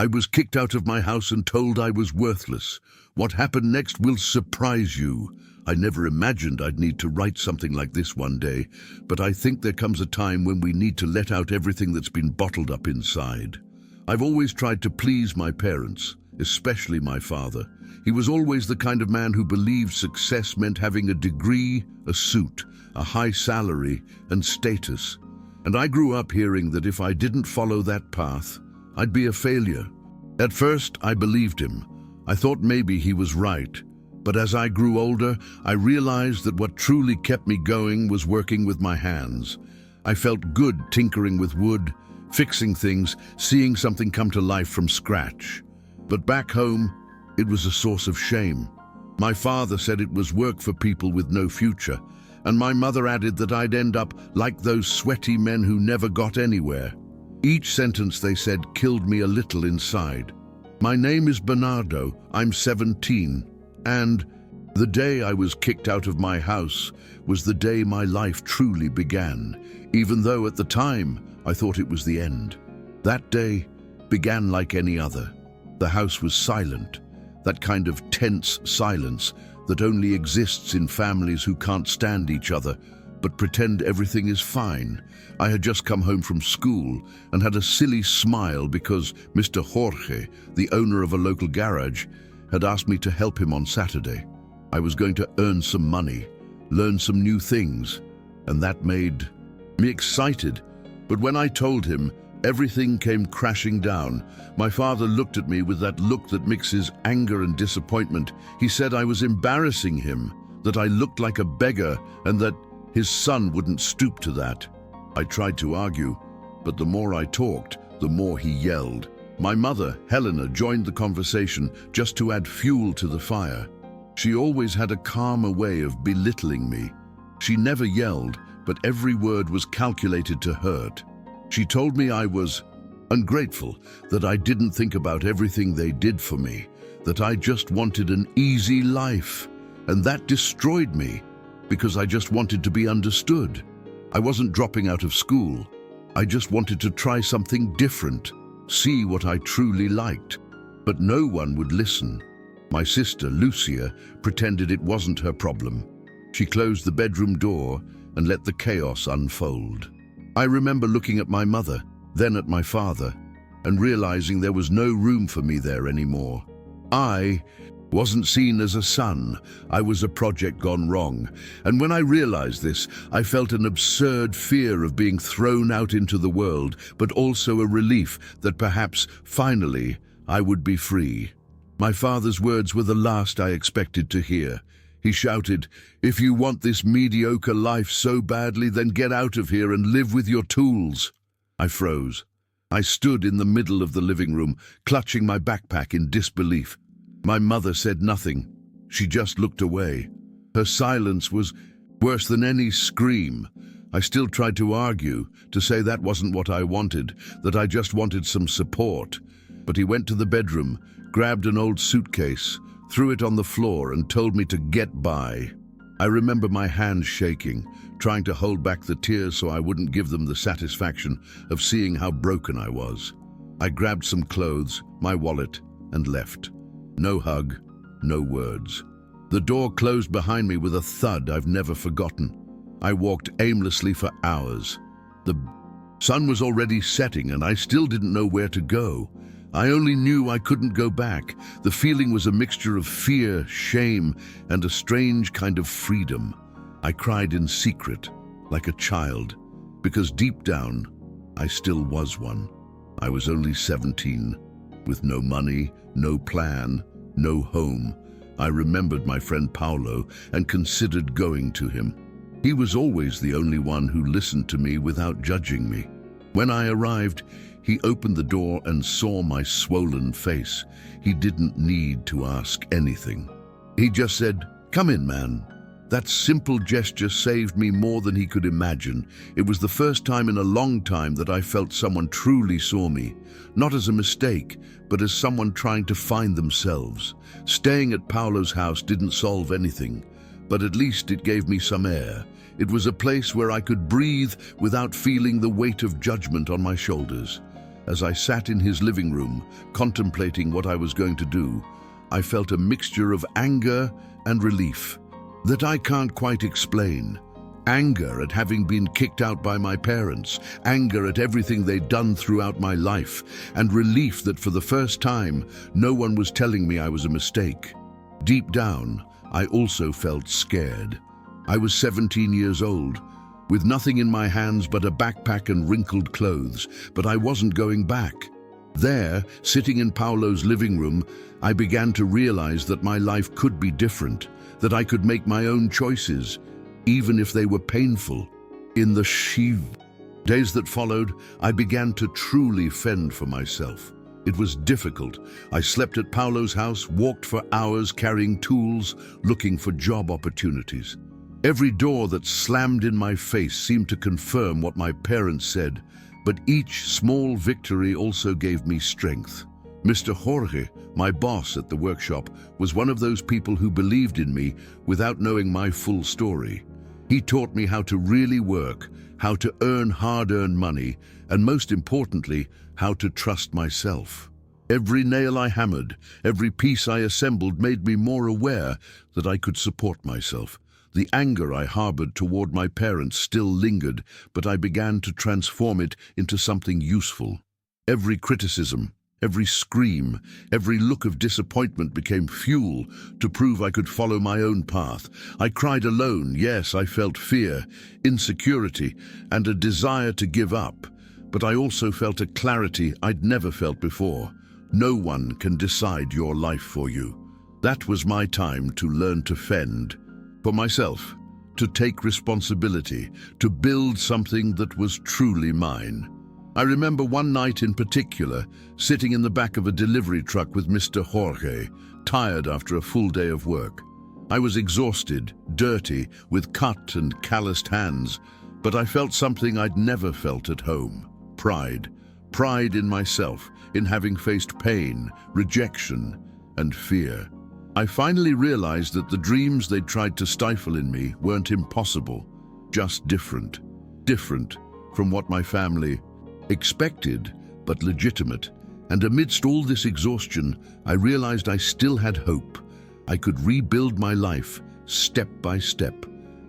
I was kicked out of my house and told I was worthless. What happened next will surprise you. I never imagined I'd need to write something like this one day, but I think there comes a time when we need to let out everything that's been bottled up inside. I've always tried to please my parents, especially my father. He was always the kind of man who believed success meant having a degree, a suit, a high salary, and status. And I grew up hearing that if I didn't follow that path, I'd be a failure. At first, I believed him. I thought maybe he was right. But as I grew older, I realized that what truly kept me going was working with my hands. I felt good tinkering with wood, fixing things, seeing something come to life from scratch. But back home, it was a source of shame. My father said it was work for people with no future, and my mother added that I'd end up like those sweaty men who never got anywhere. Each sentence they said killed me a little inside. My name is Bernardo, I'm 17. And the day I was kicked out of my house was the day my life truly began, even though at the time I thought it was the end. That day began like any other. The house was silent, that kind of tense silence that only exists in families who can't stand each other but pretend everything is fine. I had just come home from school and had a silly smile because Mr. Jorge, the owner of a local garage, had asked me to help him on Saturday. I was going to earn some money, learn some new things, and that made me excited. But when I told him, everything came crashing down. My father looked at me with that look that mixes anger and disappointment. He said I was embarrassing him, that I looked like a beggar, and that his son wouldn't stoop to that. I tried to argue, but the more I talked, the more he yelled. My mother, Helena, joined the conversation just to add fuel to the fire. She always had a calmer way of belittling me. She never yelled, but every word was calculated to hurt. She told me I was ungrateful, that I didn't think about everything they did for me, that I just wanted an easy life, and that destroyed me because I just wanted to be understood. I wasn't dropping out of school. I just wanted to try something different, see what I truly liked. But no one would listen. My sister, Lucia, pretended it wasn't her problem. She closed the bedroom door and let the chaos unfold. I remember looking at my mother, then at my father, and realizing there was no room for me there anymore. I wasn't seen as a son. I was a project gone wrong. And when I realized this, I felt an absurd fear of being thrown out into the world, but also a relief that perhaps, finally, I would be free. My father's words were the last I expected to hear. He shouted, "If you want this mediocre life so badly, then get out of here and live with your tools." I froze. I stood in the middle of the living room, clutching my backpack in disbelief. My mother said nothing. She just looked away. Her silence was worse than any scream. I still tried to argue, to say that wasn't what I wanted, that I just wanted some support. But he went to the bedroom, grabbed an old suitcase, threw it on the floor and told me to get by. I remember my hands shaking, trying to hold back the tears so I wouldn't give them the satisfaction of seeing how broken I was. I grabbed some clothes, my wallet, and left. No hug, no words. The door closed behind me with a thud I've never forgotten. I walked aimlessly for hours. The sun was already setting and I still didn't know where to go. I only knew I couldn't go back. The feeling was a mixture of fear, shame, and a strange kind of freedom. I cried in secret, like a child, because deep down, I still was one. I was only 17, with no money, no plan, no home. I remembered my friend Paolo and considered going to him. He was always the only one who listened to me without judging me. When I arrived, he opened the door and saw my swollen face. He didn't need to ask anything. He just said, "Come in, man." That simple gesture saved me more than he could imagine. It was the first time in a long time that I felt someone truly saw me, not as a mistake, but as someone trying to find themselves. Staying at Paolo's house didn't solve anything, but at least it gave me some air. It was a place where I could breathe without feeling the weight of judgment on my shoulders. As I sat in his living room, contemplating what I was going to do, I felt a mixture of anger and relief that I can't quite explain. Anger at having been kicked out by my parents, anger at everything they'd done throughout my life, and relief that for the first time, no one was telling me I was a mistake. Deep down, I also felt scared. I was 17 years old, with nothing in my hands but a backpack and wrinkled clothes, but I wasn't going back. There, sitting in Paulo's living room, I began to realize that my life could be different, that I could make my own choices, even if they were painful. In the days that followed, I began to truly fend for myself. It was difficult. I slept at Paulo's house, walked for hours carrying tools, looking for job opportunities. Every door that slammed in my face seemed to confirm what my parents said, but each small victory also gave me strength. Mr. Jorge, my boss at the workshop, was one of those people who believed in me without knowing my full story. He taught me how to really work, how to earn hard-earned money, and most importantly, how to trust myself. Every nail I hammered, every piece I assembled made me more aware that I could support myself. The anger I harbored toward my parents still lingered, but I began to transform it into something useful. Every criticism, every scream, every look of disappointment became fuel to prove I could follow my own path. I cried alone. Yes, I felt fear, insecurity, and a desire to give up. But I also felt a clarity I'd never felt before. No one can decide your life for you. That was my time to learn to fend for myself, to take responsibility, to build something that was truly mine. I remember one night in particular, sitting in the back of a delivery truck with Mr. Jorge, tired after a full day of work. I was exhausted, dirty, with cut and calloused hands, but I felt something I'd never felt at home. Pride. Pride in myself, in having faced pain, rejection, and fear. I finally realized that the dreams they'd tried to stifle in me weren't impossible, just different. Different from what my family expected, but legitimate. And amidst all this exhaustion, I realized I still had hope. I could rebuild my life, step by step.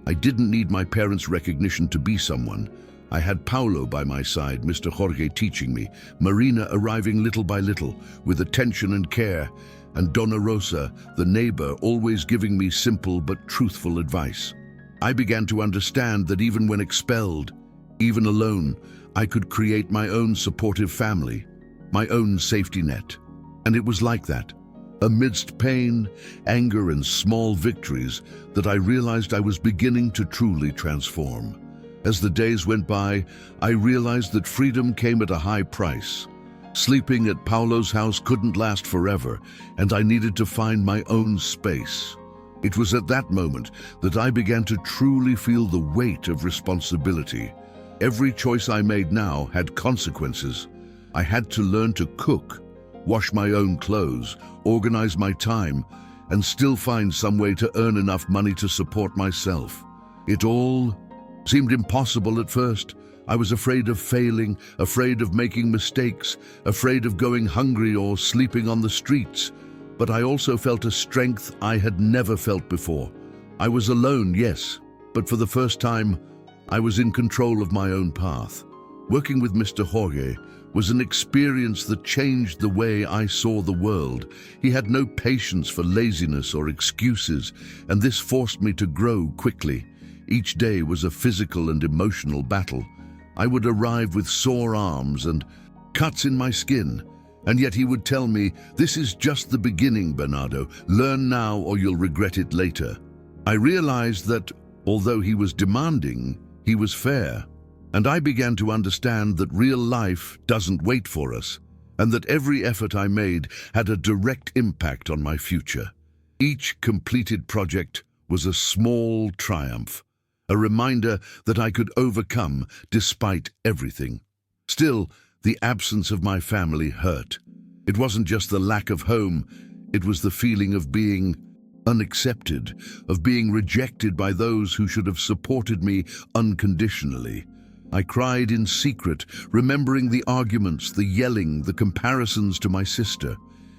I didn't need my parents' recognition to be someone. I had Paulo by my side, Mr. Jorge teaching me, Marina arriving little by little, with attention and care, and Donna Rosa, the neighbor, always giving me simple but truthful advice. I began to understand that even when expelled, even alone, I could create my own supportive family, my own safety net. And it was like that, amidst pain, anger, and small victories, that I realized I was beginning to truly transform. As the days went by, I realized that freedom came at a high price. Sleeping at Paulo's house couldn't last forever, and I needed to find my own space. It was at that moment that I began to truly feel the weight of responsibility. Every choice I made now had consequences. I had to learn to cook, wash my own clothes, organize my time, and still find some way to earn enough money to support myself. It all seemed impossible at first. I was afraid of failing, afraid of making mistakes, afraid of going hungry or sleeping on the streets. But I also felt a strength I had never felt before. I was alone, yes, but for the first time, I was in control of my own path. Working with Mr. Jorge was an experience that changed the way I saw the world. He had no patience for laziness or excuses, and this forced me to grow quickly. Each day was a physical and emotional battle. I would arrive with sore arms and cuts in my skin, and yet he would tell me, "This is just the beginning, Bernardo. Learn now or you'll regret it later." I realized that, although he was demanding, he was fair. And I began to understand that real life doesn't wait for us, and that every effort I made had a direct impact on my future. Each completed project was a small triumph, a reminder that I could overcome despite everything. Still, the absence of my family hurt. It wasn't just the lack of home, it was the feeling of being unaccepted, of being rejected by those who should have supported me unconditionally. I cried in secret, remembering the arguments, the yelling, the comparisons to my sister.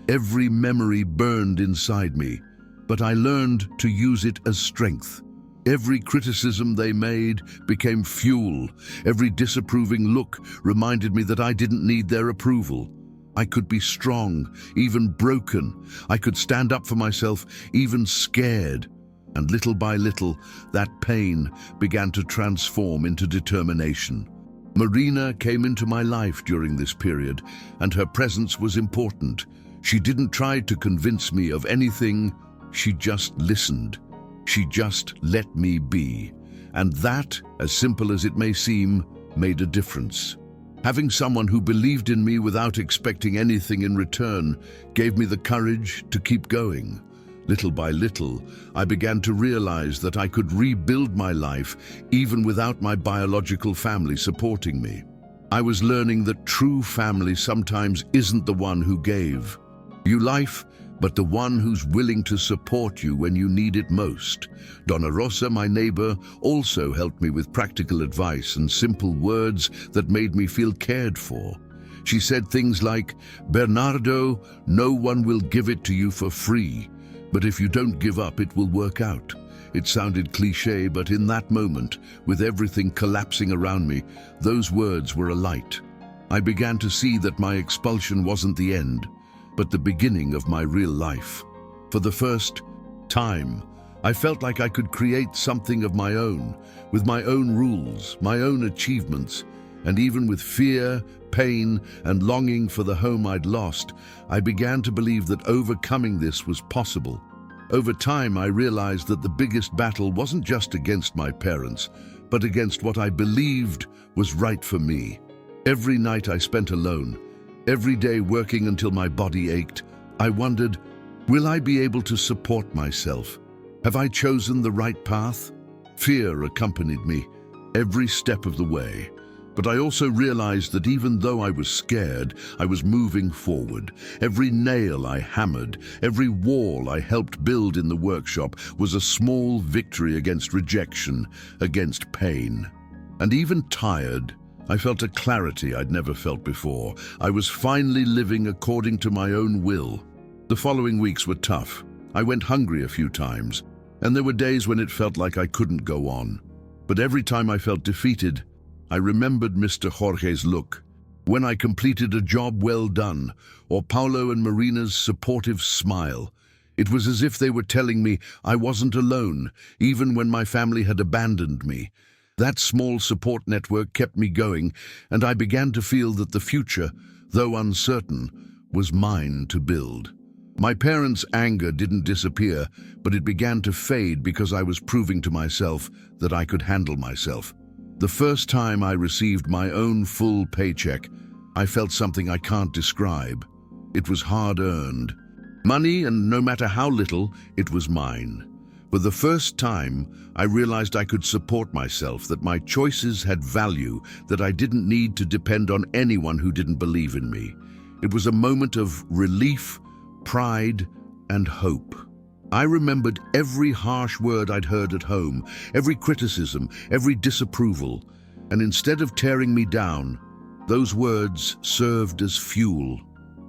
Every memory burned inside me, but I learned to use it as strength. Every criticism they made became fuel. Every disapproving look reminded me that I didn't need their approval. I could be strong, even broken. I could stand up for myself, even scared. And little by little, that pain began to transform into determination. Marina came into my life during this period, and her presence was important. She didn't try to convince me of anything, she just listened. She just let me be. And that, as simple as it may seem, made a difference. Having someone who believed in me without expecting anything in return gave me the courage to keep going. Little by little, I began to realize that I could rebuild my life even without my biological family supporting me. I was learning that true family sometimes isn't the one who gave you life, but the one who's willing to support you when you need it most. Donna Rosa, my neighbor, also helped me with practical advice and simple words that made me feel cared for. She said things like, "Bernardo, no one will give it to you for free, but if you don't give up, it will work out." It sounded cliché, but in that moment, with everything collapsing around me, those words were a light. I began to see that my expulsion wasn't the end, but the beginning of my real life. For the first time, I felt like I could create something of my own, with my own rules, my own achievements, and even with fear, pain, and longing for the home I'd lost, I began to believe that overcoming this was possible. Over time, I realized that the biggest battle wasn't just against my parents, but against what I believed was right for me. Every night I spent alone, every day working until my body ached, I wondered, will I be able to support myself? Have I chosen the right path? Fear accompanied me every step of the way. But I also realized that even though I was scared, I was moving forward. Every nail I hammered, every wall I helped build in the workshop was a small victory against rejection, against pain. And even tired, I felt a clarity I'd never felt before. I was finally living according to my own will. The following weeks were tough. I went hungry a few times, and there were days when it felt like I couldn't go on. But every time I felt defeated, I remembered Mr. Jorge's look. When I completed a job well done, or Paulo and Marina's supportive smile, it was as if they were telling me I wasn't alone, even when my family had abandoned me. That small support network kept me going, and I began to feel that the future, though uncertain, was mine to build. My parents' anger didn't disappear, but it began to fade because I was proving to myself that I could handle myself. The first time I received my own full paycheck, I felt something I can't describe. It was hard-earned. Money, and no matter how little, it was mine. For the first time, I realized I could support myself, that my choices had value, that I didn't need to depend on anyone who didn't believe in me. It was a moment of relief, pride, and hope. I remembered every harsh word I'd heard at home, every criticism, every disapproval, and instead of tearing me down, those words served as fuel.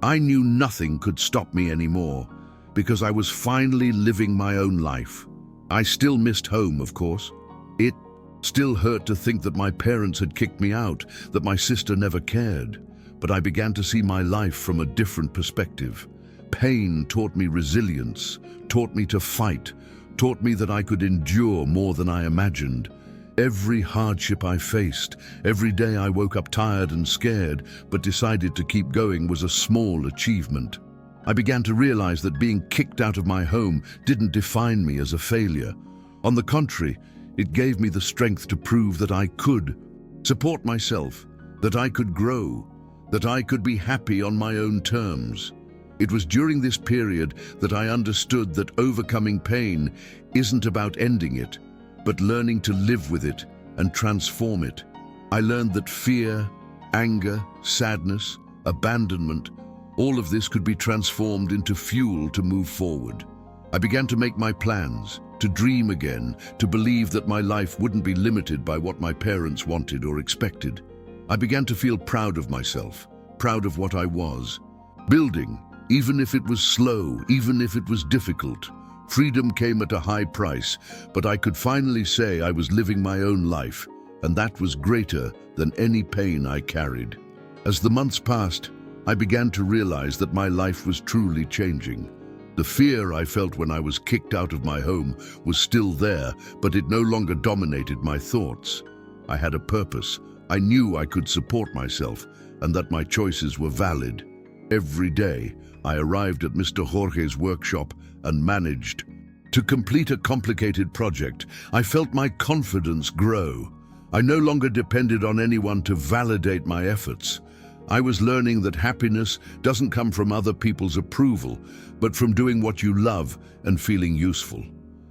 I knew nothing could stop me anymore, because I was finally living my own life. I still missed home, of course. It still hurt to think that my parents had kicked me out, that my sister never cared, but I began to see my life from a different perspective. Pain taught me resilience, taught me to fight, taught me that I could endure more than I imagined. Every hardship I faced, every day I woke up tired and scared, but decided to keep going, was a small achievement. I began to realize that being kicked out of my home didn't define me as a failure. On the contrary, it gave me the strength to prove that I could support myself, that I could grow, that I could be happy on my own terms. It was during this period that I understood that overcoming pain isn't about ending it, but learning to live with it and transform it. I learned that fear, anger, sadness, abandonment, all of this could be transformed into fuel to move forward. I began to make my plans, to dream again, to believe that my life wouldn't be limited by what my parents wanted or expected. I began to feel proud of myself, proud of what I was. Building, even if it was slow, even if it was difficult. Freedom came at a high price, but I could finally say I was living my own life, and that was greater than any pain I carried. As the months passed, I began to realize that my life was truly changing. The fear I felt when I was kicked out of my home was still there, but it no longer dominated my thoughts. I had a purpose. I knew I could support myself and that my choices were valid. Every day, I arrived at Mr. Jorge's workshop and managed to complete a complicated project. I felt my confidence grow. I no longer depended on anyone to validate my efforts. I was learning that happiness doesn't come from other people's approval, but from doing what you love and feeling useful.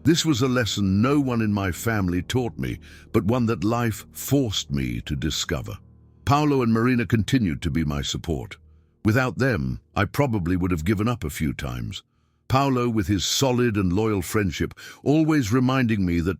This was a lesson no one in my family taught me, but one that life forced me to discover. Paolo and Marina continued to be my support. Without them, I probably would have given up a few times. Paolo, with his solid and loyal friendship, always reminding me that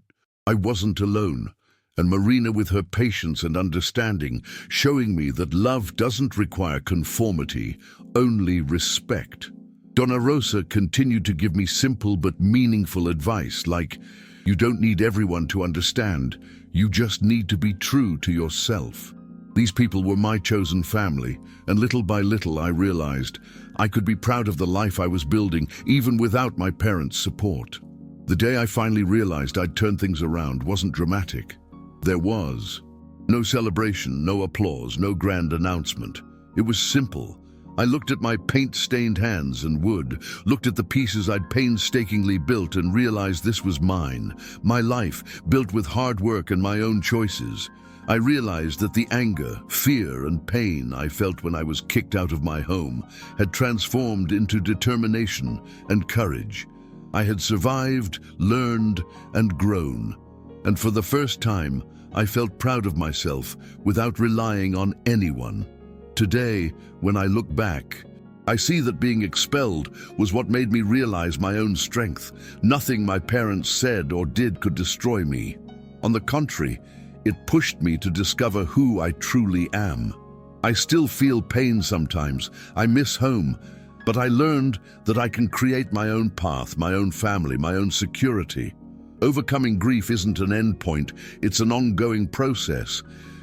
I wasn't alone, and Marina with her patience and understanding, showing me that love doesn't require conformity, only respect. Donna Rosa continued to give me simple but meaningful advice, like, you don't need everyone to understand, you just need to be true to yourself. These people were my chosen family, and little by little I realized I could be proud of the life I was building, even without my parents' support. The day I finally realized I'd turned things around wasn't dramatic. There was no celebration, no applause, no grand announcement. It was simple. I looked at my paint-stained hands and wood, looked at the pieces I'd painstakingly built and realized this was mine, my life, built with hard work and my own choices. I realized that the anger, fear, and pain I felt when I was kicked out of my home had transformed into determination and courage. I had survived, learned, and grown. And for the first time, I felt proud of myself without relying on anyone. Today, when I look back, I see that being expelled was what made me realize my own strength. Nothing my parents said or did could destroy me. On the contrary, it pushed me to discover who I truly am. I still feel pain sometimes. I miss home, but I learned that I can create my own path, my own family, my own security. Overcoming grief isn't an endpoint, it's an ongoing process.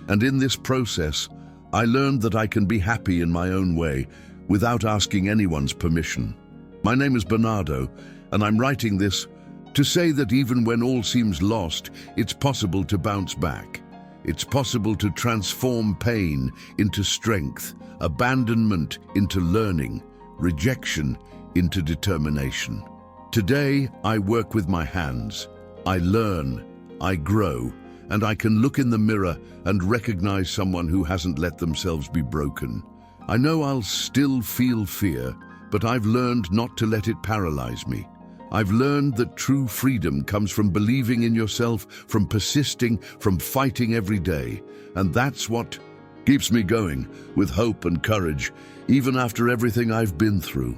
And in this process, I learned that I can be happy in my own way without asking anyone's permission. My name is Bernardo, and I'm writing this to say that even when all seems lost, it's possible to bounce back. It's possible to transform pain into strength, abandonment into learning, rejection into determination. Today, I work with my hands. I learn, I grow, and I can look in the mirror and recognize someone who hasn't let themselves be broken. I know I'll still feel fear, but I've learned not to let it paralyze me. I've learned that true freedom comes from believing in yourself, from persisting, from fighting every day. And that's what keeps me going, with hope and courage, even after everything I've been through.